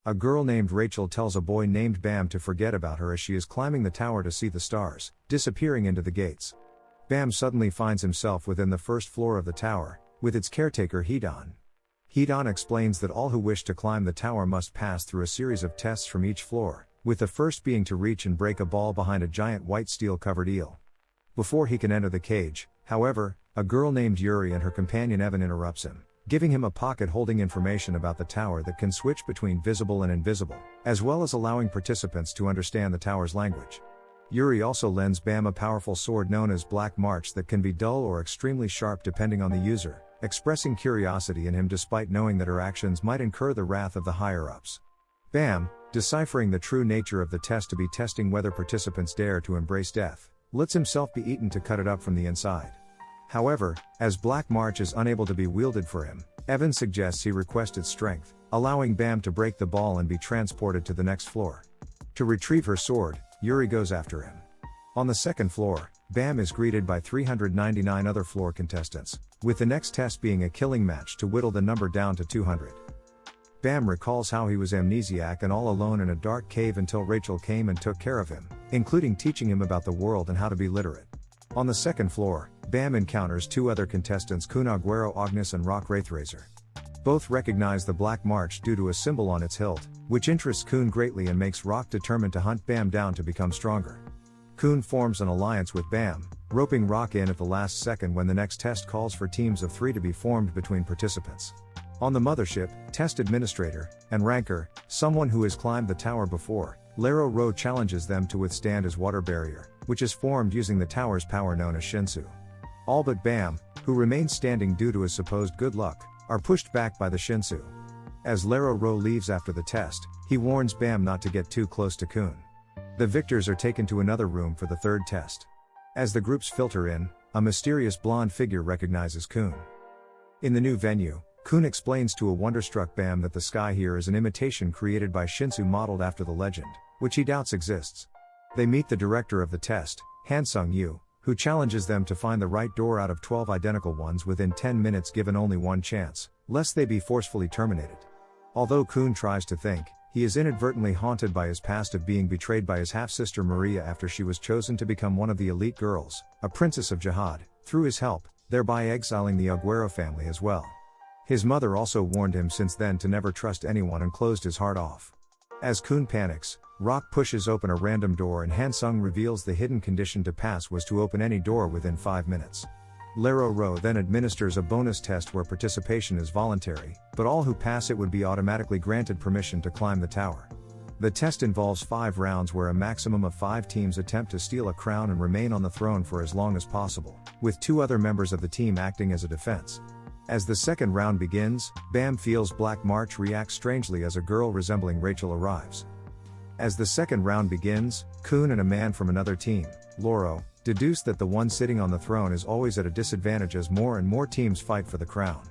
A girl named Rachel tells a boy named Bam to forget about her as she is climbing the tower to see the stars, disappearing into the gates. Bam suddenly finds himself within the first floor of the tower, with its caretaker Hedon. Hedon explains that all who wish to climb the tower must pass through a series of tests from each floor, with the first being to reach and break a ball behind a giant white steel-covered eel. Before he can enter the cage, however, a girl named Yuri and her companion Evan interrupts him, giving him a pocket holding information about the tower that can switch between visible and invisible, as well as allowing participants to understand the tower's language. Yuri also lends Bam a powerful sword known as Black March that can be dull or extremely sharp depending on the user, expressing curiosity in him despite knowing that her actions might incur the wrath of the higher-ups. Bam, deciphering the true nature of the test to be testing whether participants dare to embrace death, lets himself be eaten to cut it up from the inside. However, as Black March is unable to be wielded for him, Evan suggests he request its strength, allowing Bam to break the ball and be transported to the next floor. To retrieve her sword, Yuri goes after him. On the second floor, Bam is greeted by 399 other floor contestants, with the next test being a killing match to whittle the number down to 200. Bam recalls how he was amnesiac and all alone in a dark cave until Rachel came and took care of him, including teaching him about the world and how to be literate. On the second floor, Bam encounters two other contestants, Kun Aguero Agnes and Rock Wraithrazor. Both recognize the Black March due to a symbol on its hilt, which interests Kun greatly and makes Rock determined to hunt Bam down to become stronger. Kun forms an alliance with Bam, roping Rock in at the last second when the next test calls for teams of 3 to be formed between participants. On the mothership, Test Administrator and Ranker, someone who has climbed the tower before, Laro Ro challenges them to withstand his water barrier, which is formed using the tower's power known as Shinsu. All but Bam, who remains standing due to his supposed good luck, are pushed back by the Shinsu. As Laro Ro leaves after the test, he warns Bam not to get too close to Kun. The victors are taken to another room for the third test. As the groups filter in, a mysterious blonde figure recognizes Kun. In the new venue, Kun explains to a wonderstruck Bam that the sky here is an imitation created by Shinsu modeled after the legend, which he doubts exists. They meet the director of the test, Hansung Yu, who challenges them to find the right door out of 12 identical ones within 10 minutes given only one chance, lest they be forcefully terminated. Although Kun tries to think, he is inadvertently haunted by his past of being betrayed by his half-sister Maria after she was chosen to become one of the elite girls, a princess of Jihad, through his help, thereby exiling the Aguero family as well. His mother also warned him since then to never trust anyone and closed his heart off. As Kun panics, Rock pushes open a random door and Hansung reveals the hidden condition to pass was to open any door within 5 minutes. Laro Ro then administers a bonus test where participation is voluntary, but all who pass it would be automatically granted permission to climb the tower. The test involves 5 rounds where a maximum of 5 teams attempt to steal a crown and remain on the throne for as long as possible, with 2 other members of the team acting as a defense. As the second round begins, Bam feels Black March react strangely as a girl resembling Rachel arrives. As the second round begins, Kun and a man from another team, Loro, deduce that the one sitting on the throne is always at a disadvantage as more and more teams fight for the crown.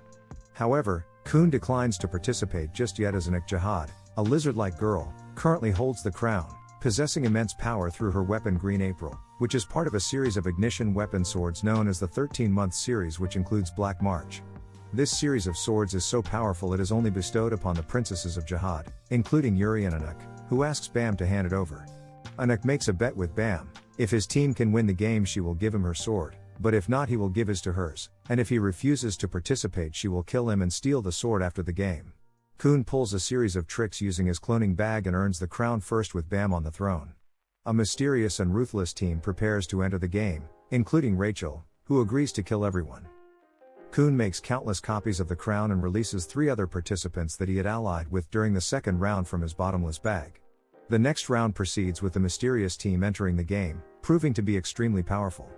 However, Kun declines to participate just yet as Anik Jihad, a lizard-like girl, currently holds the crown, possessing immense power through her weapon Green April, which is part of a series of ignition weapon swords known as the 13-month series, which includes Black March. This series of swords is so powerful it is only bestowed upon the princesses of Jihad, including Yuri and Anik, who asks Bam to hand it over. Anik makes a bet with Bam. If his team can win the game she will give him her sword, but if not he will give his to hers, and if he refuses to participate she will kill him and steal the sword after the game. Kun pulls a series of tricks using his cloning bag and earns the crown first with Bam on the throne. A mysterious and ruthless team prepares to enter the game, including Rachel, who agrees to kill everyone. Kun makes countless copies of the crown and releases 3 other participants that he had allied with during the second round from his bottomless bag. The next round proceeds with the mysterious team entering the game, proving to be extremely powerful.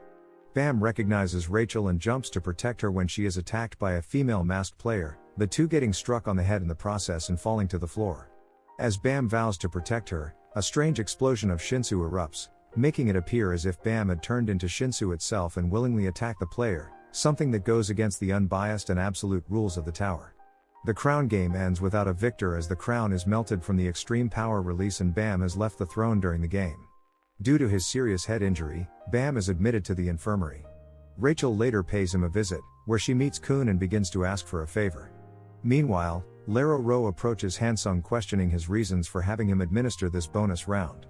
Bam recognizes Rachel and jumps to protect her when she is attacked by a female masked player, the 2 getting struck on the head in the process and falling to the floor. As Bam vows to protect her, a strange explosion of Shinsu erupts, making it appear as if Bam had turned into Shinsu itself and willingly attacked the player, something that goes against the unbiased and absolute rules of the tower. The crown game ends without a victor as the crown is melted from the extreme power release and Bam has left the throne during the game. Due to his serious head injury, Bam is admitted to the infirmary. Rachel later pays him a visit, where she meets Kun and begins to ask for a favor. Meanwhile, Laro Ro approaches Hansung questioning his reasons for having him administer this bonus round.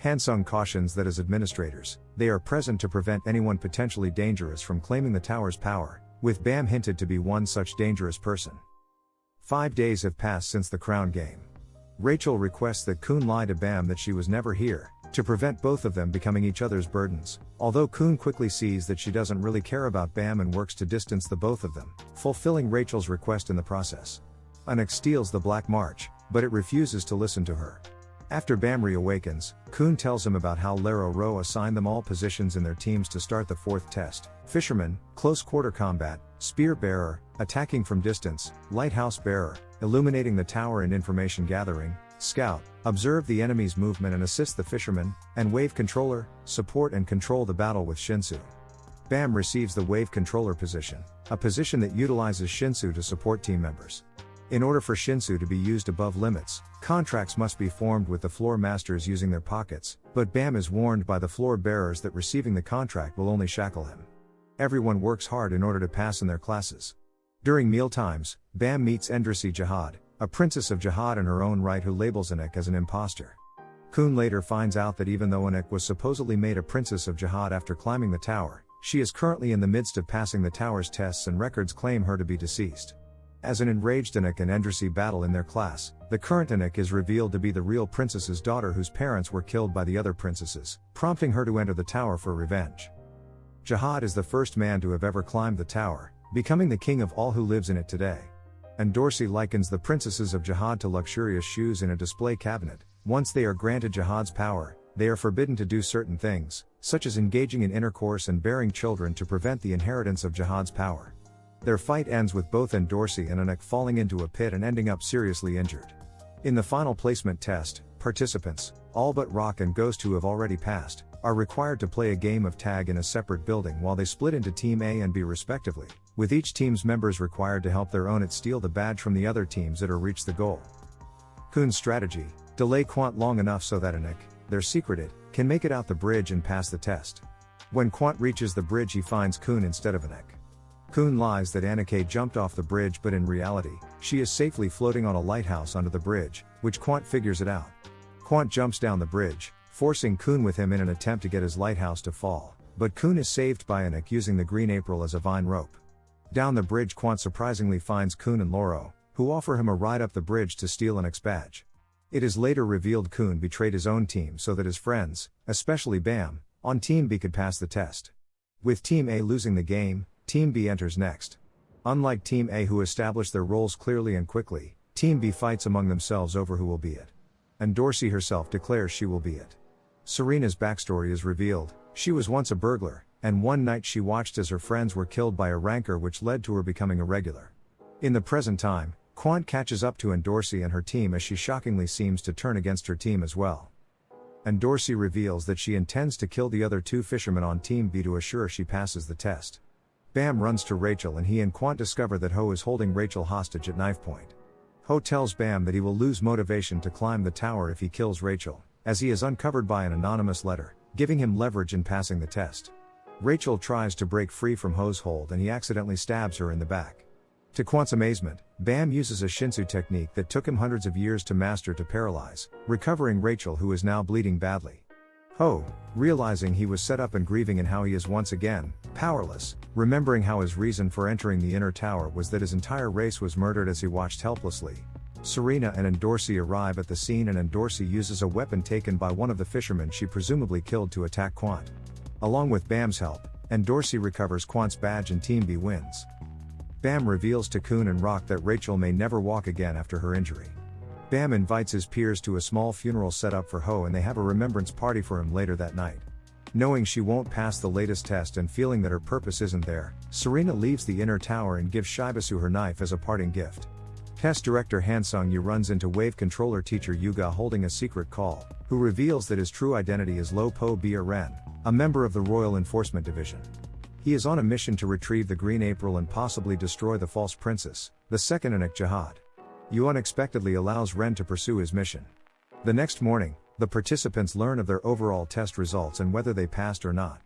Hansung cautions that as administrators, they are present to prevent anyone potentially dangerous from claiming the tower's power, with Bam hinted to be one such dangerous person. 5 days have passed since the crown game. Rachel requests that Kun lie to Bam that she was never here, to prevent both of them becoming each other's burdens, although Kun quickly sees that she doesn't really care about Bam and works to distance the both of them, fulfilling Rachel's request in the process. Anik steals the Black March, but it refuses to listen to her. After Bam reawakens, Kun tells him about how Laro Ro assigned them all positions in their teams to start the 4th test: Fisherman, Close Quarter Combat, Spear Bearer, Attacking from Distance, Lighthouse Bearer, Illuminating the Tower and Information Gathering, Scout, Observe the enemy's movement and assist the Fisherman, and Wave Controller, Support and control the battle with Shinsu. Bam receives the Wave Controller position, a position that utilizes Shinsu to support team members. In order for Shinsu to be used above limits, contracts must be formed with the floor masters using their pockets, but Bam is warned by the floor bearers that receiving the contract will only shackle him. Everyone works hard in order to pass in their classes. During mealtimes, Bam meets Endrasi Jihad, a princess of Jihad in her own right who labels Anik as an imposter. Kun later finds out that even though Anik was supposedly made a princess of Jihad after climbing the tower, she is currently in the midst of passing the tower's tests and records claim her to be deceased. As an enraged Anik and Endrasi battle in their class, the current Anik is revealed to be the real princess's daughter whose parents were killed by the other princesses, prompting her to enter the tower for revenge. Jihad is the first man to have ever climbed the tower, becoming the king of all who lives in it today. And Dorsey likens the princesses of Jihad to luxurious shoes in a display cabinet. Once they are granted Jihad's power, they are forbidden to do certain things, such as engaging in intercourse and bearing children to prevent the inheritance of Jihad's power. Their fight ends with both Dorsey and Anik falling into a pit and ending up seriously injured. In the final placement test, participants, all but Rock and Ghost who have already passed, are required to play a game of tag in a separate building while they split into Team A and B respectively, with each team's members required to help their own steal the badge from the other teams that or reach the goal. Kun's strategy: delay Quant long enough so that Anik, their secreted, can make it out the bridge and pass the test. When Quant reaches the bridge he finds Kun instead of Anik. Kun lies that Anik jumped off the bridge, but in reality, she is safely floating on a lighthouse under the bridge, which Quant figures it out. Quant jumps down the bridge, forcing Kun with him in an attempt to get his lighthouse to fall, but Kun is saved by Anik using the Green April as a vine rope. Down the bridge Quant surprisingly finds Kun and Loro, who offer him a ride up the bridge to steal Anik's badge. It is later revealed Kun betrayed his own team so that his friends, especially Bam, on Team B could pass the test. With Team A losing the game, Team B enters next. Unlike Team A who established their roles clearly and quickly, Team B fights among themselves over who will be it. And Dorsey herself declares she will be it. Serena's backstory is revealed. She was once a burglar, and one night she watched as her friends were killed by a rancor which led to her becoming irregular. In the present time, Quant catches up to Dorsey and her team as she shockingly seems to turn against her team as well. Dorsey reveals that she intends to kill the other 2 fishermen on Team B to assure she passes the test. Bam runs to Rachel and he and Quant discover that Ho is holding Rachel hostage at knife point. Ho tells Bam that he will lose motivation to climb the tower if he kills Rachel, as he is uncovered by an anonymous letter, giving him leverage in passing the test. Rachel tries to break free from Ho's hold and he accidentally stabs her in the back. To Quant's amazement, Bam uses a Shinsu technique that took him hundreds of years to master to paralyze, recovering Rachel who is now bleeding badly. Ho, realizing he was set up and grieving in how he is once again powerless, remembering how his reason for entering the inner tower was that his entire race was murdered as he watched helplessly. Serena and Dorsey arrive at the scene and Dorsey uses a weapon taken by one of the fishermen she presumably killed to attack Quant. Along with Bam's help, Dorsey recovers Quant's badge and Team B wins. Bam reveals to Kun and Rock that Rachel may never walk again after her injury. Bam invites his peers to a small funeral set up for Ho and they have a remembrance party for him later that night. Knowing she won't pass the latest test and feeling that her purpose isn't there, Serena leaves the inner tower and gives Shibasu her knife as a parting gift. Test director Hansung Yu runs into Wave Controller teacher Yuga holding a secret call, who reveals that his true identity is Lo Po Bia Ren, a member of the Royal Enforcement Division. He is on a mission to retrieve the Green April and possibly destroy the false princess, the second Anik Jihad. Yu unexpectedly allows Ren to pursue his mission. The next morning, the participants learn of their overall test results and whether they passed or not.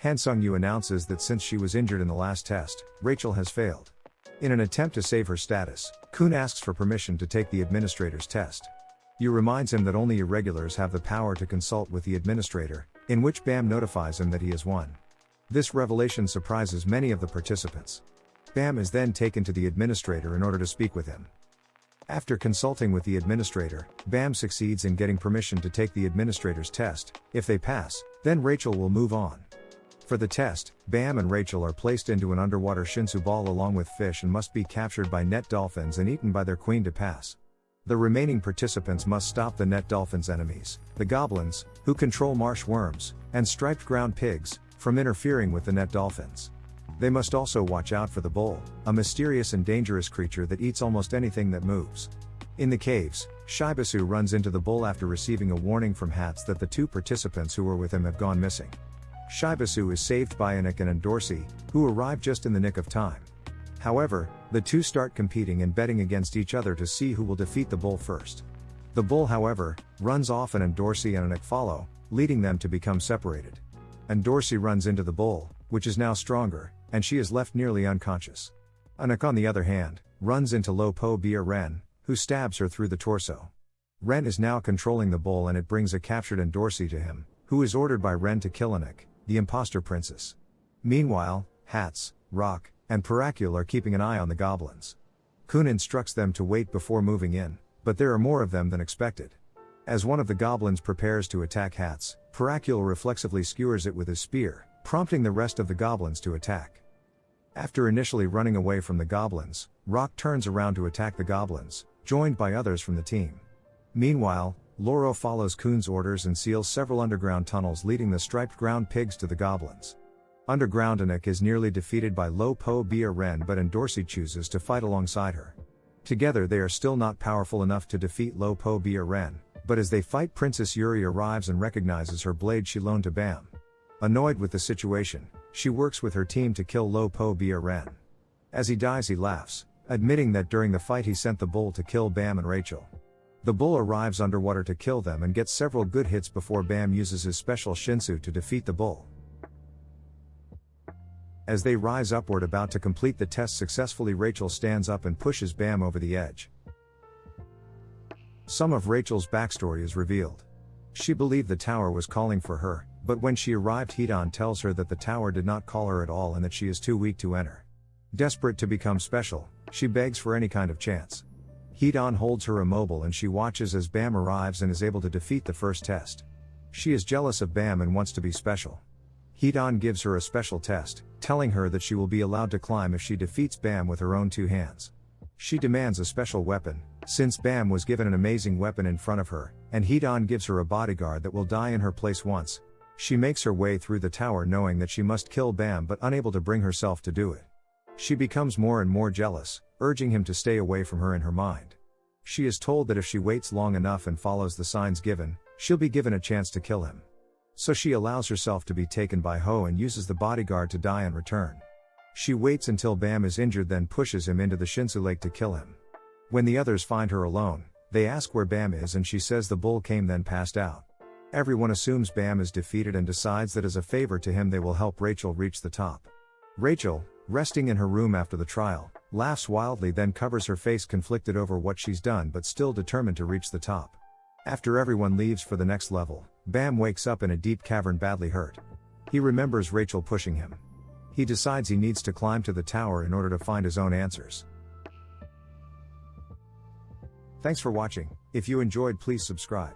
Hansung Yu announces that since she was injured in the last test, Rachel has failed. In an attempt to save her status, Kun asks for permission to take the administrator's test. Yu reminds him that only irregulars have the power to consult with the administrator, in which Bam notifies him that he is one. This revelation surprises many of the participants. Bam is then taken to the administrator in order to speak with him. After consulting with the administrator, Bam succeeds in getting permission to take the administrator's test. If they pass, then Rachel will move on. For the test, Bam and Rachel are placed into an underwater Shinsu ball along with fish and must be captured by net dolphins and eaten by their queen to pass. The remaining participants must stop the net dolphins' enemies, the goblins, who control marsh worms, and striped ground pigs, from interfering with the net dolphins. They must also watch out for the bull, a mysterious and dangerous creature that eats almost anything that moves. In the caves, Shibasu runs into the bull after receiving a warning from Hats that the two participants who were with him have gone missing. Shibasu is saved by Anik and Dorsey, who arrive just in the nick of time. However, the two start competing and betting against each other to see who will defeat the bull first. The bull, however, runs off and Dorsey and Anik follow, leading them to become separated. Dorsey runs into the bull, which is now stronger, and she is left nearly unconscious. Anik, on the other hand, runs into Lo Po Bia Ren, who stabs her through the torso. Ren is now controlling the bull and it brings a captured Dorsey to him, who is ordered by Ren to kill Anik, the imposter princess. Meanwhile, Hats, Rock, and Irregular are keeping an eye on the goblins. Kun instructs them to wait before moving in, but there are more of them than expected. As one of the goblins prepares to attack Hats, Irregular reflexively skewers it with his spear, prompting the rest of the goblins to attack. After initially running away from the goblins, Rock turns around to attack the goblins, joined by others from the team. Meanwhile, Loro follows Kun's orders and seals several underground tunnels leading the striped ground pigs to the goblins. Underground, Anik is nearly defeated by Lo Po Bia Ren, but Dorsey chooses to fight alongside her. Together they are still not powerful enough to defeat Lo Po Bia Ren, but as they fight, Princess Yuri arrives and recognizes her blade she loaned to Bam. Annoyed with the situation, she works with her team to kill Lo Po Bia Ren. As he dies, he laughs, admitting that during the fight he sent the bull to kill Bam and Rachel. The bull arrives underwater to kill them and gets several good hits before Bam uses his special Shinsu to defeat the bull. As they rise upward about to complete the test successfully, Rachel stands up and pushes Bam over the edge. Some of Rachel's backstory is revealed. She believed the tower was calling for her, but when she arrived, Hidan tells her that the tower did not call her at all and that she is too weak to enter. Desperate to become special, she begs for any kind of chance. Hidan holds her immobile and she watches as Bam arrives and is able to defeat the first test. She is jealous of Bam and wants to be special. Hidan gives her a special test, telling her that she will be allowed to climb if she defeats Bam with her own two hands. She demands a special weapon, since Bam was given an amazing weapon in front of her, and Hidan gives her a bodyguard that will die in her place once. She makes her way through the tower knowing that she must kill Bam but unable to bring herself to do it. She becomes more and more jealous, urging him to stay away from her in her mind. She is told that if she waits long enough and follows the signs given, she'll be given a chance to kill him. So she allows herself to be taken by Ho and uses the bodyguard to die in return. She waits until Bam is injured, then pushes him into the Shinsu lake to kill him. When the others find her alone, they ask where Bam is and she says the bull came then passed out. Everyone assumes Bam is defeated and decides that as a favor to him they will help Rachel reach the top. Rachel, resting in her room after the trial, laughs wildly, then covers her face, conflicted over what she's done but still determined to reach the top. After everyone leaves for the next level, Bam wakes up in a deep cavern badly hurt. He remembers Rachel pushing him. He decides he needs to climb to the tower in order to find his own answers. Thanks for watching. If you enjoyed, please subscribe.